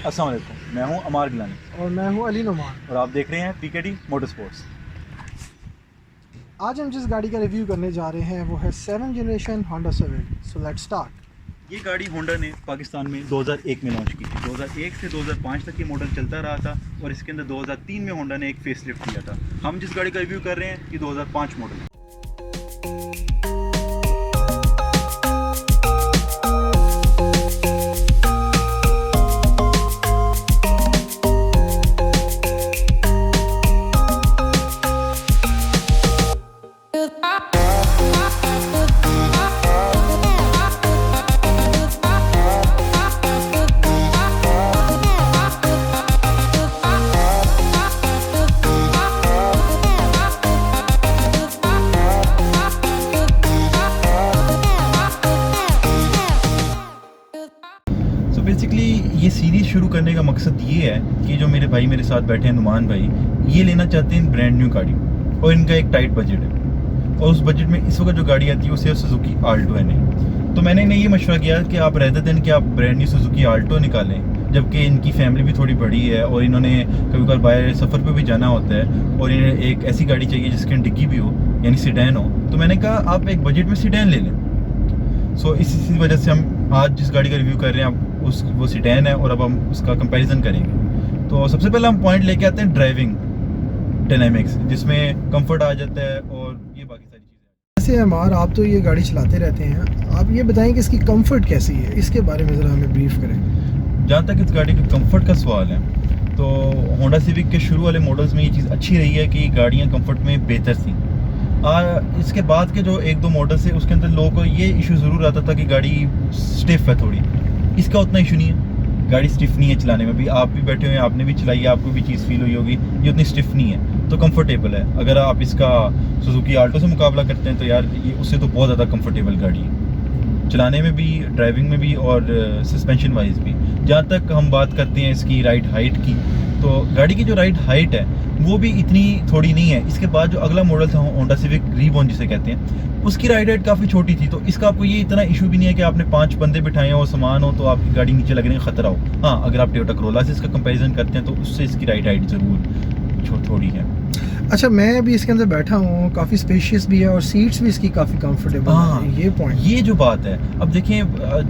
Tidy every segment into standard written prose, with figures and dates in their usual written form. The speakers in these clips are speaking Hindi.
अस्सलाम वालेकुम, मैं हूं अमार गिलानी और मैं हूं अली नुमान और आप देख रहे हैं पीकेडी मोटरस्पोर्ट्स। आज हम जिस गाड़ी का रिव्यू करने जा रहे हैं वो है 7th generation Honda civic. So let's start. ये गाड़ी होंडा ने पाकिस्तान में 2001 में लॉन्च की थी। 2001 से 2005 तक ये मॉडल चलता रहा था और इसके अंदर 2003 में होंडा ने एक फेसलिफ्ट किया था। हम जिस गाड़ी का रिव्यू कर रहे हैं ये 2005 मॉडल है। बेसिकली ये सीरीज़ शुरू करने का मकसद ये है कि जो मेरे भाई मेरे साथ बैठे हैं नुमान भाई, ये लेना चाहते हैं ब्रांड न्यू गाड़ी और इनका एक टाइट बजट है और उस बजट में इस वक्त जो गाड़ी आती है वो सिर्फ सुजुकी आल्टो है नहीं। तो मैंने इन्हें ये मशवरा किया कि आप रेदर देन कि आप ब्रांड न्यू सुजुकी आल्टो निकालें, जबकि इनकी फैमिली भी थोड़ी बड़ी है और इन्होंने कभी कभार बाहर सफ़र पर भी जाना होता है और इन्हें एक ऐसी गाड़ी चाहिए जिसकी डिग्गी भी हो यानी सीडैन हो। तो मैंने कहा आप एक बजट में सीडैन ले लें। सो इसी वजह से हम आज जिस गाड़ी का रिव्यू कर रहे हैं वो सीडैन है और अब हम उसका कंपैरिजन करेंगे। तो सबसे पहले हम पॉइंट लेके आते हैं ड्राइविंग डायनामिक्स, जिसमें कंफर्ट आ जाता है और ये बाकी सारी चीज़ें। वैसे अमार, आप तो ये गाड़ी चलाते रहते हैं, आप ये बताएं कि इसकी कंफर्ट कैसी है, इसके बारे में ज़रा हमें ब्रीफ करें। जहाँ तक इस गाड़ी के कंफर्ट का सवाल है तो होंडा सिविक के शुरू वाले मॉडल्स में ये चीज़ अच्छी रही है कि गाड़ियाँ कंफर्ट में बेहतर थी। इसके बाद के जो एक दो मॉडल्स है उसके अंदर लोगों को ये इशू ज़रूर आता था कि गाड़ी स्टिफ है थोड़ी। इसका उतना इशू नहीं है, गाड़ी स्टिफ नहीं है चलाने में भी। आप भी बैठे हुए हैं, आपने भी चलाई है, आपको भी चीज़ फील हुई होगी, ये उतनी स्टिफ नहीं है तो कंफर्टेबल है। अगर आप इसका सुजुकी आल्टो से मुकाबला करते हैं तो यार ये उससे तो बहुत ज़्यादा कंफर्टेबल गाड़ी है चलाने में भी, ड्राइविंग में भी और सस्पेंशन वाइज भी। जहाँ तक हम बात करते हैं इसकी राइड हाइट की, तो गाड़ी की जो राइड हाइट है वो भी इतनी थोड़ी नहीं है। इसके बाद जो अगला मॉडल था होंडा सिविक रीबॉर्न जिसे कहते हैं, उसकी राइड हाइट काफ़ी छोटी थी। तो इसका आपको ये इतना इशू भी नहीं है कि आपने 5 बंदे बिठाए हो, सामान हो, तो आपकी गाड़ी नीचे लगने का खतरा हो। हाँ, अगर आप टोयोटा करोला से इसका कंपैरिजन करते हैं तो उससे इसकी राइड हाइट ज़रूर थोड़ी है। अच्छा, मैं अभी इसके अंदर बैठा हूँ, काफ़ी स्पेशियस भी है और सीट्स भी इसकी काफ़ी कंफर्टेबल है। ये पॉइंट, ये जो बात है, अब देखें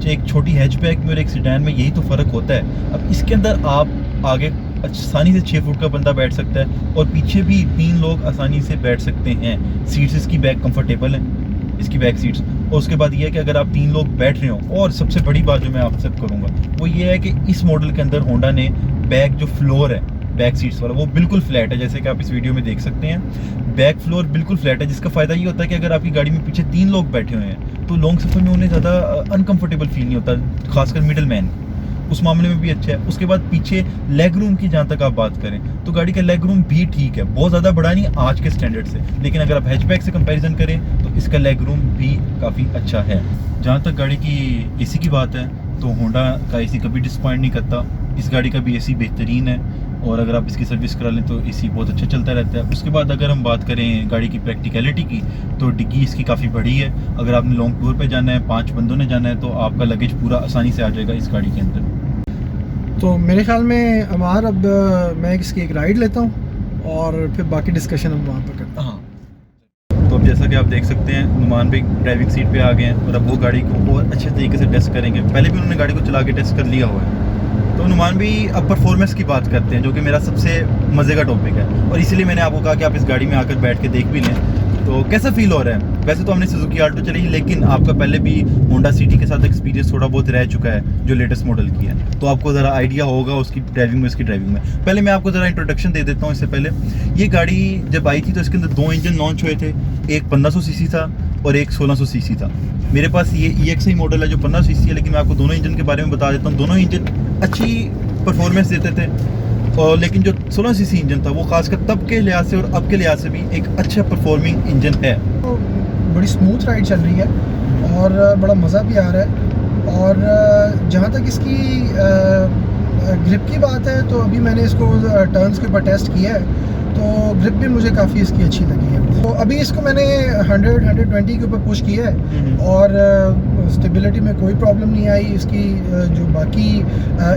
एक छोटी हैचबैक में और एक सीडान में यही तो फ़र्क होता है। अब इसके अंदर आप आगे आसानी से 6 फुट का बंदा बैठ सकता है और पीछे भी 3 लोग आसानी से बैठ सकते हैं। सीट्स इसकी बैक कंफर्टेबल है, इसकी बैक सीट्स। और उसके बाद ये है कि अगर आप 3 लोग बैठ रहे हो, और सबसे बड़ी बात जो मैं आपसे करूँगा वो ये है कि इस मॉडल के अंदर होंडा ने बैक जो फ्लोर है बैक सीट्स वाला वो बिल्कुल फ्लैट है, जैसे कि आप इस वीडियो में देख सकते हैं। बैक फ्लोर बिल्कुल फ्लैट है, जिसका फ़ायदा ये होता है कि अगर आपकी गाड़ी में पीछे 3 लोग बैठे हुए हैं तो लॉन्ग सफ़र में उन्हें ज़्यादा अनकंफर्टेबल फील नहीं होता, खासकर मिडल मैन, उस मामले में भी अच्छा है। उसके बाद पीछे लेग रूम की जहाँ तक आप बात करें तो गाड़ी का लेग रूम भी ठीक है, बहुत ज़्यादा बड़ा नहीं आज के स्टैंडर्ड से, लेकिन अगर आप हैचबैक से कंपैरिजन करें तो इसका लेग रूम भी काफ़ी अच्छा है। जहाँ तक गाड़ी की एसी की बात है तो होंडा का एसी कभी डिसपॉइंट नहीं करता। इस गाड़ी का भी एसी बेहतरीन है और अगर आप इसकी सर्विस करा लें तो एसी बहुत अच्छा चलता रहता है। उसके बाद अगर हम बात करें गाड़ी की प्रैक्टिकलिटी की तो डिग्गी इसकी काफ़ी बड़ी है। अगर आपने लॉन्ग टूर पे जाना है, 5 बंदों ने जाना है, तो आपका लगेज पूरा आसानी से आ जाएगा इस गाड़ी के अंदर। तो मेरे ख्याल में अमार, अब मैं इसकी एक राइड लेता हूँ और फिर बाकी डिस्कशन हम वहाँ पर करते हैं। हाँ, तो अब जैसा कि आप देख सकते हैं नुमान भी ड्राइविंग सीट पे आ गए हैं और अब वो गाड़ी को और अच्छे तरीके से टेस्ट करेंगे। पहले भी उन्होंने गाड़ी को चला के टेस्ट कर लिया हुआ है। तो नुमान भी अब परफॉर्मेंस की बात करते हैं, जो कि मेरा सबसे मज़े का टॉपिक है और इसीलिए मैंने आपको कहा कि आप इस गाड़ी में आकर बैठ के देख भी लें। तो कैसा फील हो रहा है? वैसे तो हमने सुजुकी आल्टो चली, लेकिन आपका पहले भी होंडा सिटी के साथ एक्सपीरियंस थोड़ा बहुत रह चुका है जो लेटेस्ट मॉडल की है, तो आपको ज़रा आइडिया होगा उसकी ड्राइविंग में, इसकी ड्राइविंग में। पहले मैं आपको ज़रा इंट्रोडक्शन दे देता हूँ। इससे पहले ये गाड़ी जब आई थी तो इसके अंदर 2 इंजन लॉन्च हुए थे, एक 1500 सीसी था और एक 1600 सीसी था। मेरे पास ये EXI मॉडल है जो 1500 सीसी है, लेकिन मैं आपको दोनों इंजन के बारे में बता देता हूँ। दोनों इंजन अच्छी परफॉर्मेंस देते थे और लेकिन जो 16 सीसी इंजन था वो खासकर तब के लिहाज से और अब के लिहाज से भी एक अच्छा परफॉर्मिंग इंजन है। तो बड़ी स्मूथ राइड चल रही है और बड़ा मज़ा भी आ रहा है। और जहाँ तक इसकी ग्रिप की बात है तो अभी मैंने इसको टर्न्स के ऊपर टेस्ट किया है तो ग्रिप भी मुझे काफ़ी इसकी अच्छी लगी है। तो अभी इसको मैंने 100-120 के ऊपर पुश किया है और स्टेबिलिटी में कोई प्रॉब्लम नहीं आई इसकी। जो बाकी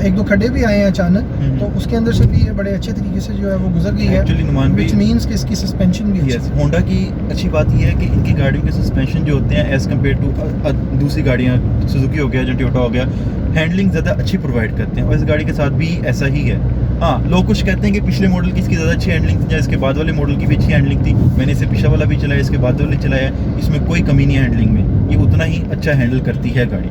एक दो खड्डे भी आए हैं अचानक, तो उसके अंदर से भी ये बड़े अच्छे तरीके से जो है वो गुजर गई है, व्हिच मींस कि इसकी सस्पेंशन भी यस। होंडा की अच्छी बात ये है कि इनकी गाड़ियों के सस्पेंशन जो होते हैं एज़ कम्पेयर टू दूसरी गाड़ियाँ, सुजुकी हो गया, टोयोटा हो गया, हैंडलिंग ज़्यादा अच्छी प्रोवाइड करते हैं, और इस गाड़ी के साथ भी ऐसा ही है। हाँ, लोग कुछ कहते हैं कि पिछले मॉडल की इसकी ज़्यादा अच्छी हैंडलिंग थी या इसके बाद वाले मॉडल की भी अच्छी हैंडलिंग थी। मैंने इसे पिछला वाला भी चलाया, इसके बाद वाले चलाया, इसमें कोई कमी नहीं है हैंडलिंग में, ये उतना ही अच्छा हैंडल करती है गाड़ी।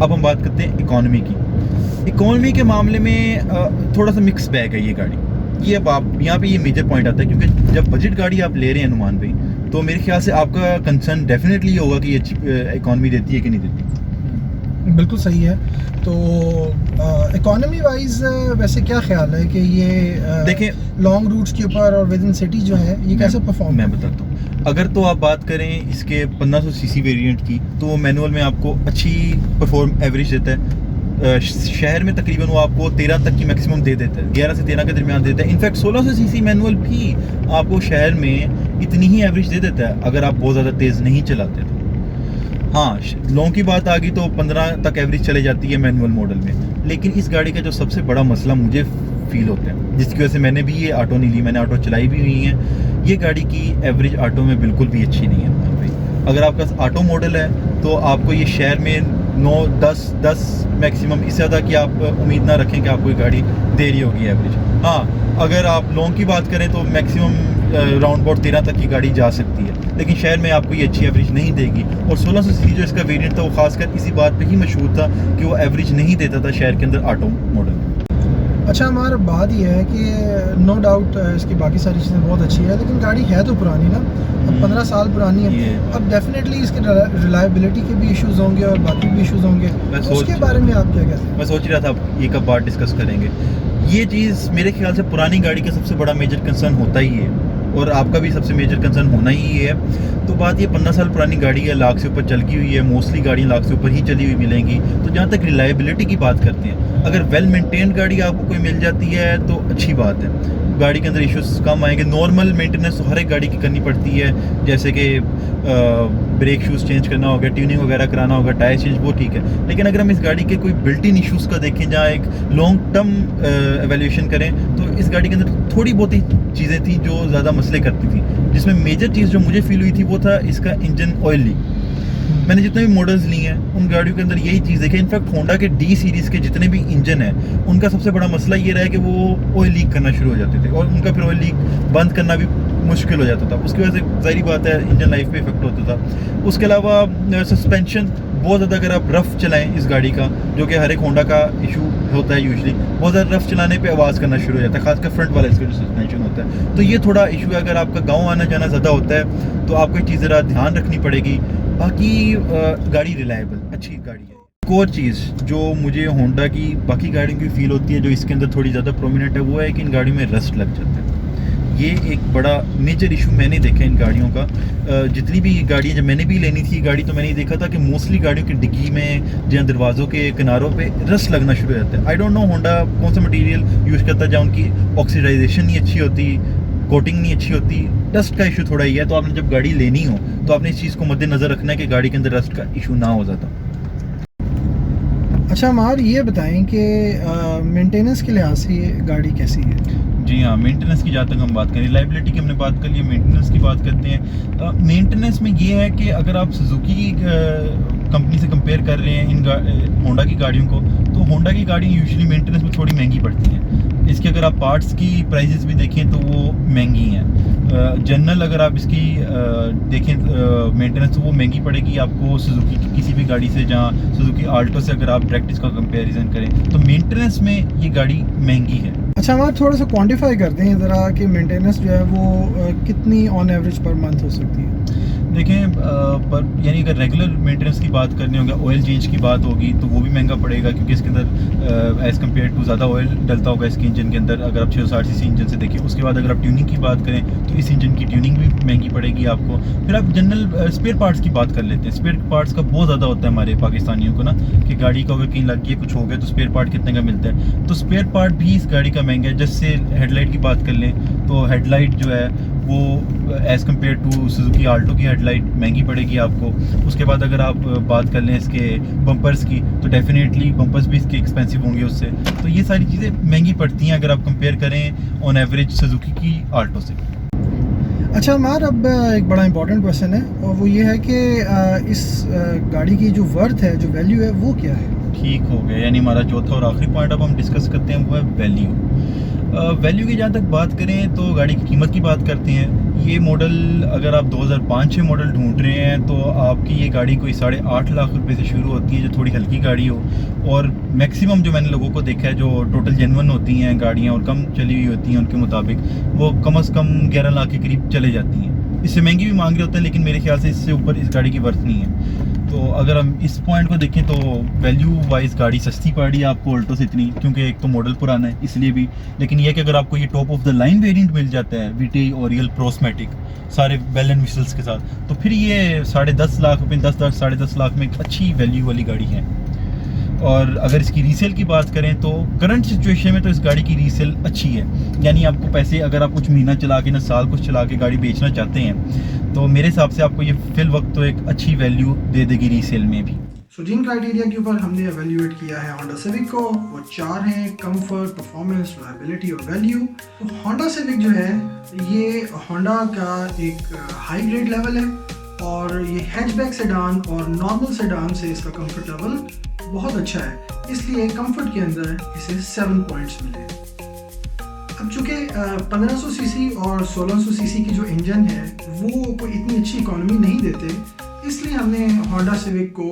अब हम बात करते हैं इकॉनमी की। इकॉनमी के मामले में थोड़ा सा मिक्स बैग है ये गाड़ी। ये अब आप यहाँ पे ये मेजर पॉइंट आता है, क्योंकि जब बजट गाड़ी आप ले रहे हैं अनुमान भाई, तो मेरे ख्याल से आपका कंसर्न डेफिनेटली होगा कि ये अच्छी इकॉनमी देती है कि नहीं देती। बिल्कुल सही है। तो इकोनॉमी वाइज वैसे क्या ख्याल है कि ये देखें लॉन्ग रूट्स के ऊपर और विद इन सिटी जो है ये कैसे परफॉर्म? मैं बताता हूँ। अगर तो आप बात करें इसके 1500 सीसी वेरिएंट की, तो मैनुअल में आपको अच्छी परफॉर्म एवरेज देता है। शहर में तकरीबन वो आपको 13 तक की मैक्सिमम दे देता है, 11 से 13 के दरमियान देता है। इनफैक्ट 1600 सीसी मैनुअल भी आपको शहर में इतनी ही एवरेज दे देता है अगर आप बहुत ज़्यादा तेज़ नहीं चलाते तो। हाँ, लॉन्ग की बात आ गई तो 15 तक एवरेज चले जाती है मैनुअल मॉडल में। लेकिन इस गाड़ी का जो सबसे बड़ा मसला मुझे फील होता है, जिसकी वजह से मैंने भी ये ऑटो नहीं ली, मैंने ऑटो चलाई भी हुई है, ये गाड़ी की एवरेज ऑटो में बिल्कुल भी अच्छी नहीं है भाई। अगर आपका ऑटो मॉडल है तो आपको ये शहर में 9-10 मैक्सिमम, इससे ज़्यादा कि आप उम्मीद ना रखें कि आपको ये गाड़ी दे रही होगी एवरेज। हाँ, अगर आप लॉन्ग की बात करें तो मैक्सिमम राउंड अबाउट 13 तक की गाड़ी जा सकती है, लेकिन शहर में आपको ये अच्छी एवरेज नहीं देगी। और 1600 सीसी जो इसका वेरिएंट था वो खासकर इसी बात पे ही मशहूर था कि वो एवरेज नहीं देता था शहर के अंदर ऑटो मॉडल। अच्छा, हमारा बात यह है कि नो डाउट इसकी बाकी सारी चीज़ें बहुत अच्छी है, लेकिन गाड़ी है तो पुरानी ना, अब 15 साल पुरानी है। अब डेफिनेटली इसके रिलायबिलिटी के भी इश्यूज़ होंगे और बाकी भी इश्यूज़ होंगे, तो उसके बारे में आप क्या कहते हैं? मैं सोच रहा था ये कब बात डिस्कस करेंगे। ये चीज़ मेरे ख्याल से पुरानी गाड़ी का सबसे बड़ा मेजर कंसर्न होता ही है, और आपका भी सबसे मेजर कंसर्न होना ही है। तो बात ये 15 साल पुरानी गाड़ी है, लाख से ऊपर चल की हुई है, मोस्टली गाड़ी लाख से ऊपर ही चली हुई मिलेंगी। तो जहाँ तक रिलायबिलिटी की बात करते हैं, अगर वेल मेंटेन गाड़ी आपको कोई मिल जाती है तो अच्छी बात है, गाड़ी के अंदर इश्यूज कम आएंगे। नॉर्मल मेंटेनेंस तो हर एक गाड़ी की करनी पड़ती है, जैसे कि ब्रेक शूज़ चेंज करना होगा, ट्यूनिंग वगैरह कराना होगा, टायर चेंज, वो ठीक है। लेकिन अगर हम इस गाड़ी के कोई बिल्ट इन इश्यूज़ का देखें, जहाँ एक लॉन्ग टर्म एवेल्यूशन करें, तो इस गाड़ी के अंदर थोड़ी बहुत ही चीज़ें थी जो ज़्यादा मसले करती थी, जिसमें मेजर चीज़ जो मुझे फील हुई थी वो था इसका इंजन ऑयल लीक। मैंने जितने भी मॉडल्स लिए हैं उन गाड़ियों के अंदर यही चीज़ देखी। इनफैक्ट होंडा के डी सीरीज़ के जितने भी इंजन हैं उनका सबसे बड़ा मसला ये रहा है कि वो ऑयल लीक करना शुरू हो जाते थे, और उनका फिर ऑयल लीक बंद करना भी मुश्किल हो जाता था। उसकी वजह से ज़ाहिर बात है इंजन लाइफ पे इफेक्ट होता था। उसके अलावा सस्पेंशन बहुत ज़्यादा, अगर आप रफ़ चलाएं इस गाड़ी का, जो कि हर एक होंडा का इशू होता है यूजुअली, बहुत ज़्यादा रफ़ चलाने पे आवाज़ करना शुरू हो जाता है, खासकर फ्रंट वाला इसका जो सस्पेंशन होता है। तो ये थोड़ा इशू है। अगर आपका गाँव आना जाना ज़्यादा होता है तो आपको ये चीज़ ज़रा ध्यान रखनी पड़ेगी। बाकी गाड़ी रिलायबल अच्छी गाड़ी है। एक और चीज़ जो मुझे होंडा की बाकी गाड़ियों की फील होती है, जो इसके अंदर थोड़ी ज़्यादा प्रोमिनेंट है, वो है कि इन गाड़ियों में रस्ट लग जाता है। ये एक बड़ा मेजर इशू मैंने देखा इन गाड़ियों का। जितनी भी गाड़ियाँ जब मैंने भी लेनी थी गाड़ी, तो मैंने देखा था कि मोस्टली गाड़ियों की डिग्गी में, जहाँ दरवाज़ों के किनारों पे रस्ट लगना शुरू हो जाता है। आई डोंट नो होंडा कौन सा मटीरियल यूज़ करता है, जहाँ उनकी ऑक्सीडाइजेशन नहीं अच्छी होती, कोटिंग नहीं अच्छी होती, डस्ट का इशू थोड़ा ही है। तो आपने जब गाड़ी लेनी हो तो आपने इस चीज़ को मद्देनज़र रखना है कि गाड़ी के अंदर रस्ट का इशू ना हो ज़्यादा। अच्छा, हमार ये बताएं कि मेंटेनेंस के लिहाज से ये गाड़ी कैसी है? जी हाँ, मेंटेनेंस की जहाँ तक हम बात करें, रिलायबिलिटी की हमने बात कर ली, मेंटेनेंस की बात करते हैं। मेंटेनेंस में ये है कि अगर आप सुजुकी की कंपनी से कंपेयर कर रहे हैं इन होंडा की गाड़ियों को, तो होंडा की गाड़ियाँ यूजुअली मेंटेनेंस में थोड़ी महंगी पड़ती हैं। इसके अगर आप पार्ट्स की प्राइजेस भी देखें तो वो महंगी हैं। जनरल अगर आप इसकी देखें मेंटेनेंस, तो वो महंगी पड़ेगी आपको सुजुकी की किसी भी गाड़ी से, जहाँ सुजुकी आल्टो से अगर आप डायरेक्ट इसका कंपैरिजन करें, तो मेंटेनेंस में ये गाड़ी महंगी है। अच्छा, हमारे थोड़ा सा क्वांटिफाई करते हैं ज़रा कि मेंटेनेंस जो है वो कितनी ऑन एवरेज पर मंथ हो सकती है? देखें, पर यानी अगर रेगुलर मेंटेनेंस की बात करनी होगा, ऑयल चेंज की बात होगी, तो वो भी महंगा पड़ेगा, क्योंकि इसके अंदर एज़ कम्पेयर टू ज़्यादा ऑयल डलता होगा इसके इंजन के अंदर। अगर आप 660 सीसी इंजन से देखें, उसके बाद अगर आप ट्यूनिंग की बात करें तो इस इंजन की ट्यूनिंग भी महंगी पड़ेगी आपको। फिर आप जनरल स्पेयर पार्ट्स की बात कर लेते हैं। स्पेयर पार्ट्स का बहुत ज़्यादा होता है हमारे पाकिस्तानियों को ना, कि गाड़ी को अगर कहीं लग गई, कुछ हो गया, तो स्पेयर पार्ट कितने का मिलता है। तो स्पेयर पार्ट भी इस गाड़ी का महंगा है। जैसे हेडलाइट की बात कर लें तो हेडलाइट जो है वो as compare to Suzuki Alto की हेडलाइट महंगी पड़ेगी आपको। उसके बाद अगर आप बात कर लें इसके बम्पर्स की, तो डेफिनेटली बम्पर्स भी इसके एक्सपेंसिव होंगे उससे। तो ये सारी चीज़ें महंगी पड़ती हैं अगर आप कंपेयर करें ऑन एवरेज सुजुकी की आल्टो से। अच्छा अमार, अब एक बड़ा इंपॉर्टेंट क्वेश्चन है और वो ये है कि इस गाड़ी की जो वर्थ है, जो वैल्यू है, वो क्या है? ठीक हो गया, यानी हमारा चौथा और आखिरी पॉइंट अब हम डिस्कस करते हैं, वो है वैल्यू। वैल्यू की जहाँ तक बात करें तो गाड़ी की कीमत की बात करते हैं। ये मॉडल अगर आप 2005-6 मॉडल ढूंढ रहे हैं तो आपकी ये गाड़ी कोई 8.5 लाख रुपए से शुरू होती है, जो थोड़ी हल्की गाड़ी हो। और मैक्सिमम जो मैंने लोगों को देखा है, जो टोटल जेन्युइन होती हैं गाड़ियाँ और कम चली हुई होती हैं उनके मुताबिक, वो कम से कम 11 लाख के करीब चले जाती हैं। इससे महंगी भी मांग रहे होते हैं, लेकिन मेरे ख्याल से इससे ऊपर इस गाड़ी की वर्थ नहीं है। तो अगर हम इस पॉइंट को देखें तो वैल्यू वाइज गाड़ी सस्ती पड़ रही है आपको ऑल्टो से इतनी, क्योंकि एक तो मॉडल पुराना है इसलिए भी, लेकिन यह कि अगर आपको ये top of the line variant मिल जाता है वीटी ओरियल प्रोस्मेटिक सारे बेल एंड विसल्स के साथ, तो फिर ये 10.5 लाख रुपये, 10-10.5 लाख में एक अच्छी वैल्यू वाली गाड़ी है। और अगर इसकी रीसेल की बात करें तो करंट सिचुएशन में तो इस गाड़ी की रीसेल अच्छी है, यानी आपको पैसे अगर आप कुछ महीना चला के ना साल कुछ चला के गाड़ी बेचना चाहते हैं तो मेरे हिसाब से आपको ये फिल वक्त तो एक अच्छी वैल्यू दे देगी रीसेल में भी। सो जिन क्राइटेरिया के ऊपर हमने एवेल्यूएट किया है होंडा सिविक को, वो 4 हैं: कंफर्ट, परफॉर्मेंस, रिलायबिलिटी और वैल्यू। तो होंडा सिविक जो है ये होंडा का एक हाई ग्रेड लेवल है और ये हैचबैक सेडान और नॉर्मल सेडान से इसका कंफर्ट लेवल बहुत अच्छा है, इसलिए कंफर्ट के अंदर इसे 7 पॉइंट्स मिले। अब चूँकि 1500 सीसी और 1600 सीसी की जो इंजन है वो कोई इतनी अच्छी इकोनॉमी नहीं देते, इसलिए हमने होंडा सिविक को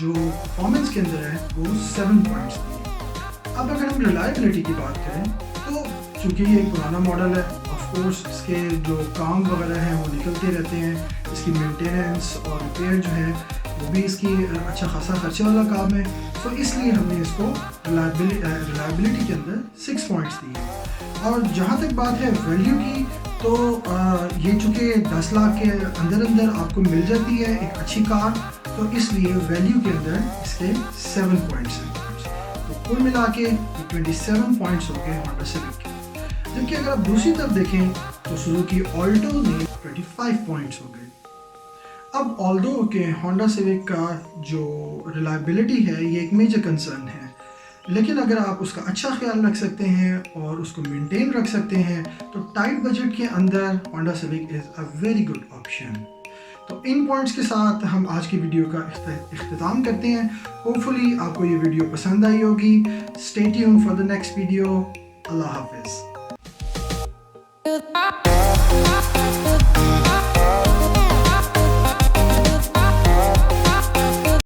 जो परफॉर्मेंस के अंदर है वो 7 पॉइंट्स दिए। अब अगर हम रिलायबिलिटी की बात करें तो चूँकि ये एक पुराना मॉडल है, ऑफ कोर्स इसके जो काम वगैरह हैं वो निकलते रहते हैं, इसकी मेंटेनेंस और रिपेयर जो है वो भी इसकी अच्छा खासा खर्चे वाला काम है, तो इसलिए हमने इसको रिलायबिलिटी के अंदर 6 पॉइंट्स दिए। और जहाँ तक बात है वैल्यू की, तो ये चूँकि 10 लाख के अंदर आपको मिल जाती है एक अच्छी कार, तो इसलिए वैल्यू के अंदर इसके 7 पॉइंट्स हैं। तो कुल मिला के 27 पॉइंट्स हो गए होंडा सिविक के। जबकि अगर आप दूसरी तरफ देखें तो सुजुकी ऑल्टो ने 25 पॉइंट्स हो गए। अब ऑल्दो के होंडा सिविक का जो रिलायबिलिटी है ये एक मेजर कंसर्न है, लेकिन अगर आप उसका अच्छा ख्याल रख सकते हैं और उसको मेंटेन रख सकते हैं तो टाइट बजट के अंदर Honda civic is a very good option. तो इन पॉइंट्स के साथ हम आज की वीडियो का इख्तिताम करते हैं। होपफुली आपको ये वीडियो पसंद आई होगी। Stay tuned for the next video. अल्लाह हाफिज़।